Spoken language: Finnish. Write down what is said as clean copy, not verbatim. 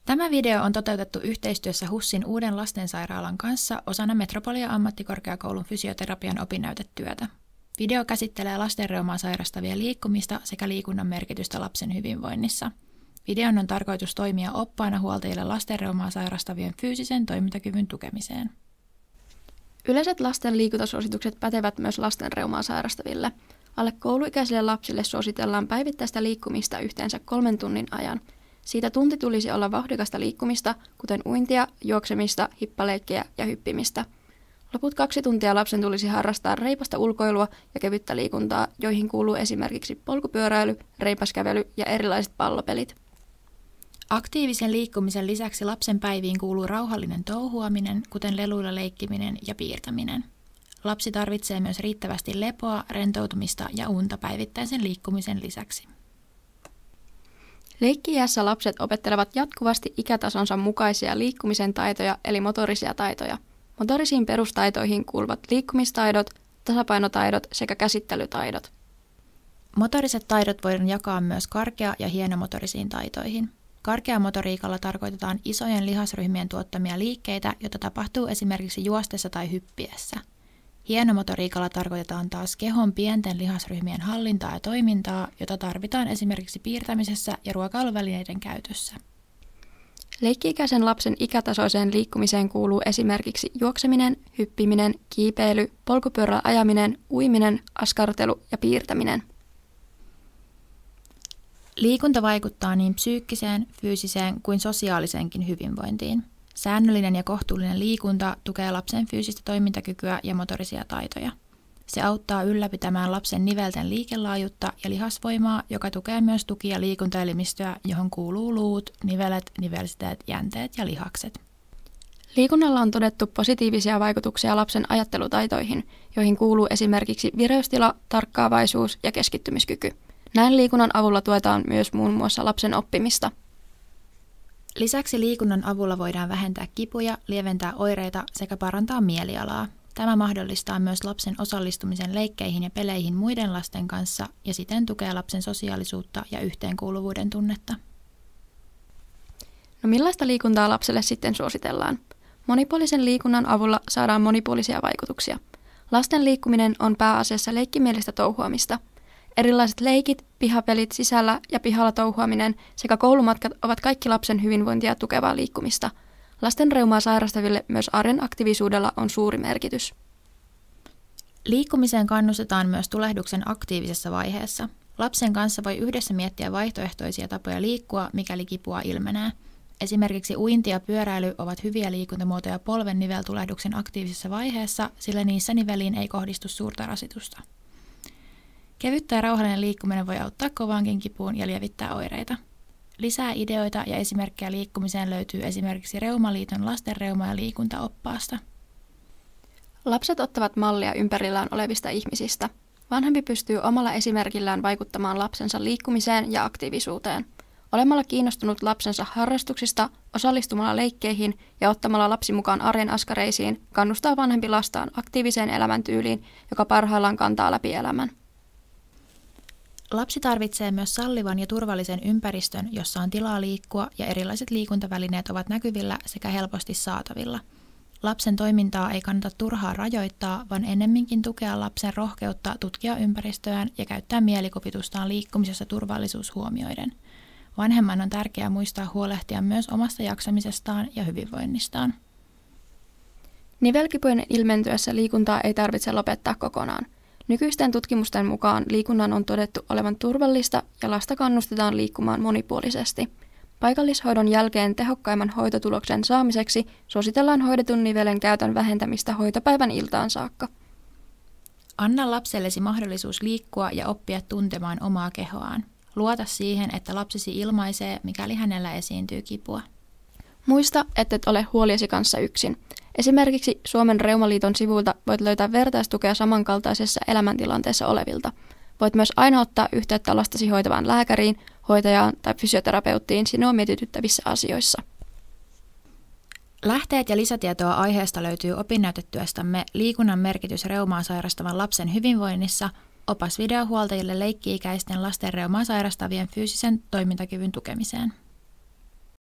Tämä video on toteutettu yhteistyössä HUSin uuden lastensairaalan kanssa osana Metropolia-ammattikorkeakoulun fysioterapian opinnäytetyötä. Video käsittelee lastenreumaa sairastavien liikkumista sekä liikunnan merkitystä lapsen hyvinvoinnissa. Videon on tarkoitus toimia oppaana huoltajille lastenreumaa sairastavien fyysisen toimintakyvyn tukemiseen. Yleiset lasten liikuntasuositukset pätevät myös lastenreumaa sairastaville. Alle kouluikäisille lapsille suositellaan päivittäistä liikkumista yhteensä 3 tunnin ajan. Siitä tunti tulisi olla vauhdikasta liikkumista, kuten uintia, juoksemista, hippaleikkejä ja hyppimistä. Loput 2 tuntia lapsen tulisi harrastaa reipasta ulkoilua ja kevyttä liikuntaa, joihin kuuluu esimerkiksi polkupyöräily, reipaskävely ja erilaiset pallopelit. Aktiivisen liikkumisen lisäksi lapsen päiviin kuuluu rauhallinen touhuaminen, kuten leluilla leikkiminen ja piirtäminen. Lapsi tarvitsee myös riittävästi lepoa, rentoutumista ja unta päivittäisen liikkumisen lisäksi. Leikki-iässä lapset opettelevat jatkuvasti ikätasonsa mukaisia liikkumisen taitoja eli motorisia taitoja. Motorisiin perustaitoihin kuuluvat liikkumistaidot, tasapainotaidot sekä käsittelytaidot. Motoriset taidot voidaan jakaa myös karkea- ja hienomotorisiin taitoihin. Karkeamotoriikalla tarkoitetaan isojen lihasryhmien tuottamia liikkeitä, joita tapahtuu esimerkiksi juostessa tai hyppiessä. Hienomotoriikalla tarkoitetaan taas kehon pienten lihasryhmien hallintaa ja toimintaa, jota tarvitaan esimerkiksi piirtämisessä ja ruokailuvälineiden käytössä. Leikki-ikäisen lapsen ikätasoiseen liikkumiseen kuuluu esimerkiksi juokseminen, hyppiminen, kiipeily, polkupyörällä ajaminen, uiminen, askartelu ja piirtäminen. Liikunta vaikuttaa niin psyykkiseen, fyysiseen kuin sosiaaliseenkin hyvinvointiin. Säännöllinen ja kohtuullinen liikunta tukee lapsen fyysistä toimintakykyä ja motorisia taitoja. Se auttaa ylläpitämään lapsen nivelten liikelaajuutta ja lihasvoimaa, joka tukee myös tuki- ja liikuntaelimistöä, johon kuuluu luut, nivelet, nivelsiteet, jänteet ja lihakset. Liikunnalla on todettu positiivisia vaikutuksia lapsen ajattelutaitoihin, joihin kuuluu esimerkiksi vireystila, tarkkaavaisuus ja keskittymiskyky. Näin liikunnan avulla tuetaan myös muun muassa lapsen oppimista. Lisäksi liikunnan avulla voidaan vähentää kipuja, lieventää oireita sekä parantaa mielialaa. Tämä mahdollistaa myös lapsen osallistumisen leikkeihin ja peleihin muiden lasten kanssa ja siten tukee lapsen sosiaalisuutta ja yhteenkuuluvuuden tunnetta. No millaista liikuntaa lapselle sitten suositellaan? Monipuolisen liikunnan avulla saadaan monipuolisia vaikutuksia. Lasten liikkuminen on pääasiassa leikkimielistä touhuamista. Erilaiset leikit, pihapelit sisällä ja pihalla touhuaminen sekä koulumatkat ovat kaikki lapsen hyvinvointia tukevaa liikkumista. Lasten reumaa sairastaville myös arjen aktiivisuudella on suuri merkitys. Liikkumiseen kannustetaan myös tulehduksen aktiivisessa vaiheessa. Lapsen kanssa voi yhdessä miettiä vaihtoehtoisia tapoja liikkua, mikäli kipua ilmenee. Esimerkiksi uinti ja pyöräily ovat hyviä liikuntamuotoja polven niveltulehduksen aktiivisessa vaiheessa, sillä niissä niveliin ei kohdistu suurta rasitusta. Kevyttä ja rauhallinen liikkuminen voi auttaa kovaankin kipuun ja lievittää oireita. Lisää ideoita ja esimerkkejä liikkumiseen löytyy esimerkiksi Reumaliiton lastenreuma- ja liikuntaoppaasta. Lapset ottavat mallia ympärillään olevista ihmisistä. Vanhempi pystyy omalla esimerkillään vaikuttamaan lapsensa liikkumiseen ja aktiivisuuteen. Olemalla kiinnostunut lapsensa harrastuksista, osallistumalla leikkeihin ja ottamalla lapsi mukaan arjen askareisiin, kannustaa vanhempi lastaan aktiiviseen elämäntyyliin, joka parhaillaan kantaa läpi elämän. Lapsi tarvitsee myös sallivan ja turvallisen ympäristön, jossa on tilaa liikkua ja erilaiset liikuntavälineet ovat näkyvillä sekä helposti saatavilla. Lapsen toimintaa ei kannata turhaan rajoittaa, vaan ennemminkin tukea lapsen rohkeutta tutkia ympäristöään ja käyttää mielikuvitustaan liikkumisessa turvallisuus huomioiden. Vanhemman on tärkeää muistaa huolehtia myös omasta jaksamisestaan ja hyvinvoinnistaan. Nivelkipujen ilmentyessä liikuntaa ei tarvitse lopettaa kokonaan. Nykyisten tutkimusten mukaan liikunnan on todettu olevan turvallista ja lasta kannustetaan liikkumaan monipuolisesti. Paikallishoidon jälkeen tehokkaimman hoitotuloksen saamiseksi suositellaan hoidetun nivelen käytön vähentämistä hoitopäivän iltaan saakka. Anna lapsellesi mahdollisuus liikkua ja oppia tuntemaan omaa kehoaan. Luota siihen, että lapsesi ilmaisee, mikäli hänellä esiintyy kipua. Muista, ettet ole huoliesi kanssa yksin. Esimerkiksi Suomen Reumaliiton sivuilta voit löytää vertaistukea samankaltaisessa elämäntilanteessa olevilta. Voit myös aina ottaa yhteyttä lastasi hoitavaan lääkäriin, hoitajaan tai fysioterapeuttiin sinua mietityttävissä asioissa. Lähteet ja lisätietoa aiheesta löytyy opinnäytetyöstämme Liikunnan merkitys reumaa sairastavan lapsen hyvinvoinnissa, opas videohuoltajille leikki-ikäisten lasten reumaa sairastavien fyysisen toimintakyvyn tukemiseen.